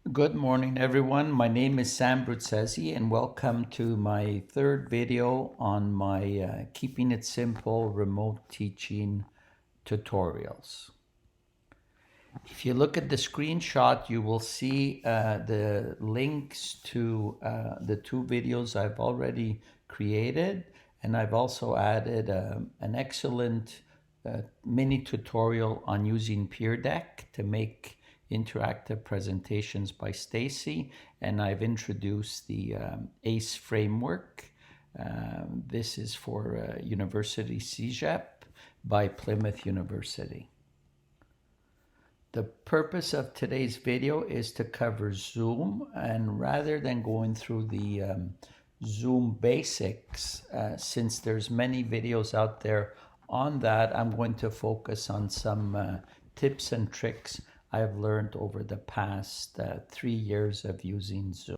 Good morning, everyone. My name is Sam Bruzzese, and welcome to my third video on my Keeping It Simple remote teaching tutorials. If you look at the screenshot, you will see the links to the two videos I've already created, and I've also added an excellent mini tutorial on using Pear Deck to make interactive presentations by Stacy, and I've introduced the ACE framework. This is for University CEGEP by Plymouth University. The purpose of today's video is to cover Zoom, and rather than going through the Zoom basics, since there's many videos out there on that, I'm going to focus on some tips and tricks I've learned over the past 3 years of using Zoom.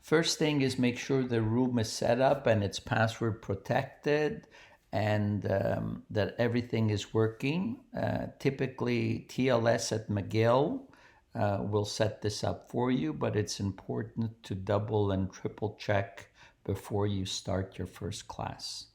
First thing is make sure the room is set up and it's password protected and that everything is working. Typically, TLS at McGill will set this up for you, but it's important to double and triple check before you start your first class.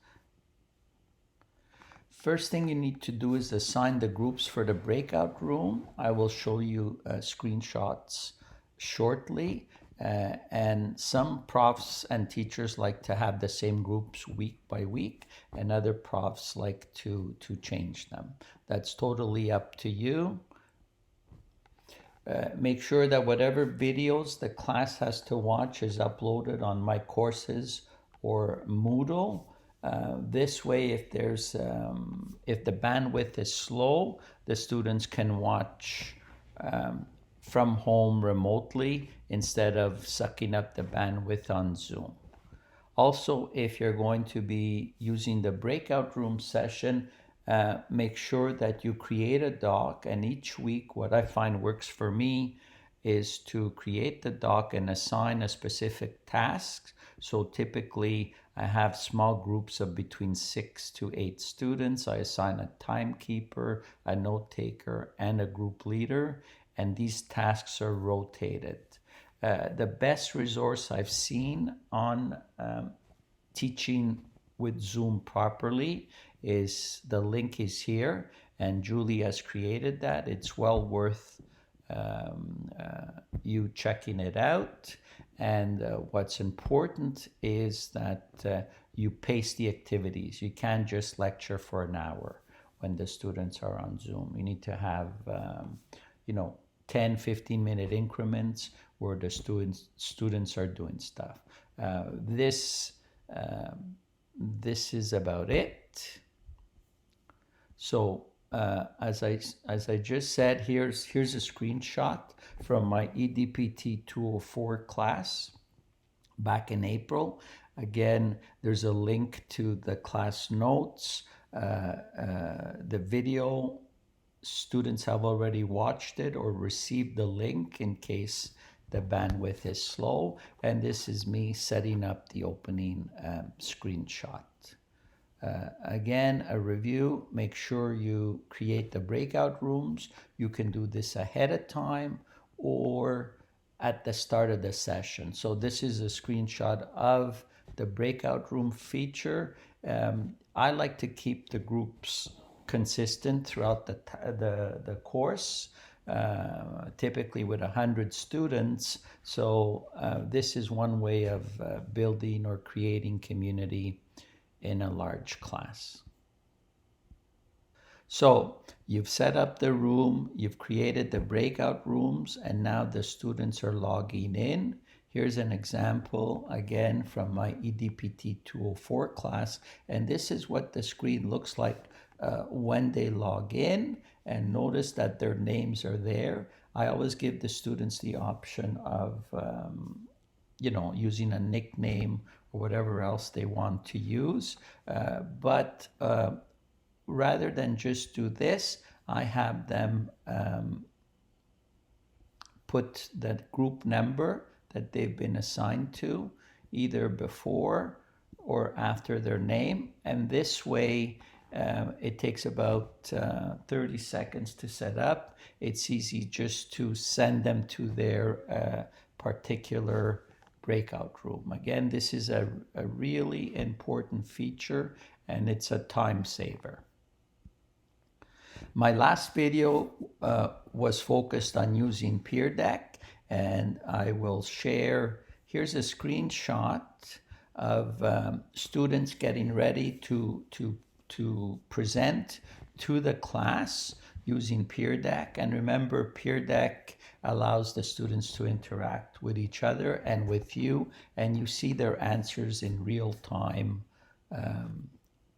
First thing you need to do is assign the groups for the breakout room. I will show you screenshots shortly. And some profs and teachers like to have the same groups week by week, and other profs like to change them. That's totally up to you. Make sure that whatever videos the class has to watch is uploaded on My Courses or Moodle. This way, if the bandwidth is slow, the students can watch from home remotely instead of sucking up the bandwidth on Zoom. Also, if you're going to be using the breakout room session, make sure that you create a doc, and each week what I find works for me is to create the doc and assign a specific task. So typically I have small groups of between 6 to 8 students. I assign a timekeeper, a note taker, and a group leader, and these tasks are rotated. The best resource I've seen on teaching with Zoom properly is the link is here, and Julie has created that. It's well worth you checking it out. And what's important is that you pace the activities. You can't just lecture for an hour when the students are on Zoom. You need to have 10-15 minute increments where the students are doing stuff. This is about it. So as I just said, here's a screenshot from my EDPT 204 class back in April. Again, there's a link to the class notes. The video, students have already watched it or received the link in case the bandwidth is slow. And this is me setting up the opening screenshot. Again, a review, make sure you create the breakout rooms. You can do this ahead of time or at the start of the session. So this is a screenshot of the breakout room feature. I like to keep the groups consistent throughout the course, typically with 100 students. So this is one way of building or creating community in a large class. So you've set up the room, you've created the breakout rooms, and now the students are logging in. Here's an example again from my EDPT 204 class, and this is what the screen looks like when they log in, and notice that their names are there. I always give the students the option of using a nickname or whatever else they want to use. But rather than just do this, I have them put the group number that they've been assigned to, either before or after their name. And this way, It takes about 30 seconds to set up. It's easy just to send them to their particular breakout room. Again, this is a really important feature, and it's a time saver. My last video was focused on using Pear Deck, and I will share, here's a screenshot of students getting ready to present to the class using Pear Deck. And remember, Pear Deck allows the students to interact with each other and with you, and you see their answers in real time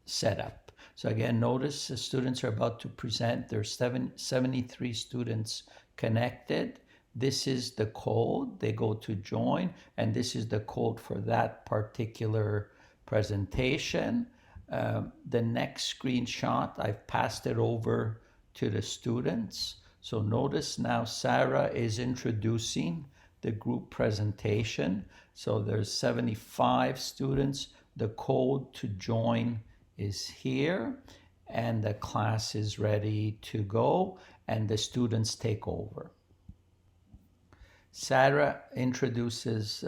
setup. So again, notice the students are about to present. There's 73 students connected. This is the code. They go to join, and this is the code for that particular presentation. The next screenshot, I've passed it over to the students. So notice now Sarah is introducing the group presentation. So there's 75 students. The code to join is here, and the class is ready to go, and the students take over. Sarah introduces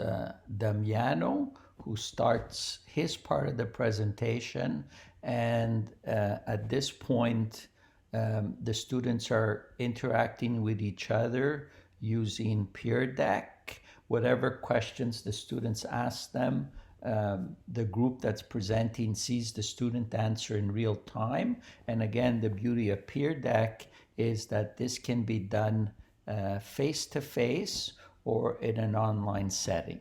Damiano, who starts his part of the presentation, and at this point, the students are interacting with each other using Pear Deck. Whatever questions the students ask them, the group that's presenting sees the student answer in real time. And again, the beauty of Pear Deck is that this can be done face-to-face or in an online setting.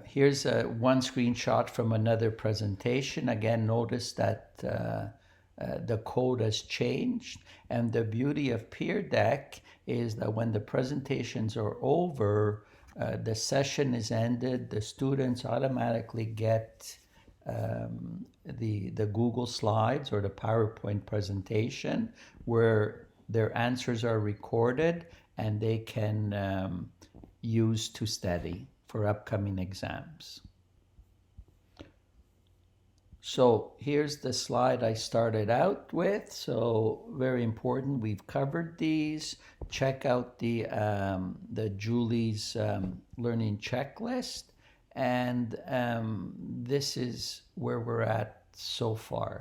Here's one screenshot from another presentation. Again, notice that the code has changed, and the beauty of Pear Deck is that when the presentations are over, the session is ended, the students automatically get the Google Slides or the PowerPoint presentation where their answers are recorded and they can use to study for upcoming exams. So here's the slide I started out with. So very important, we've covered these. Check out the Julie's learning checklist. And this is where we're at so far.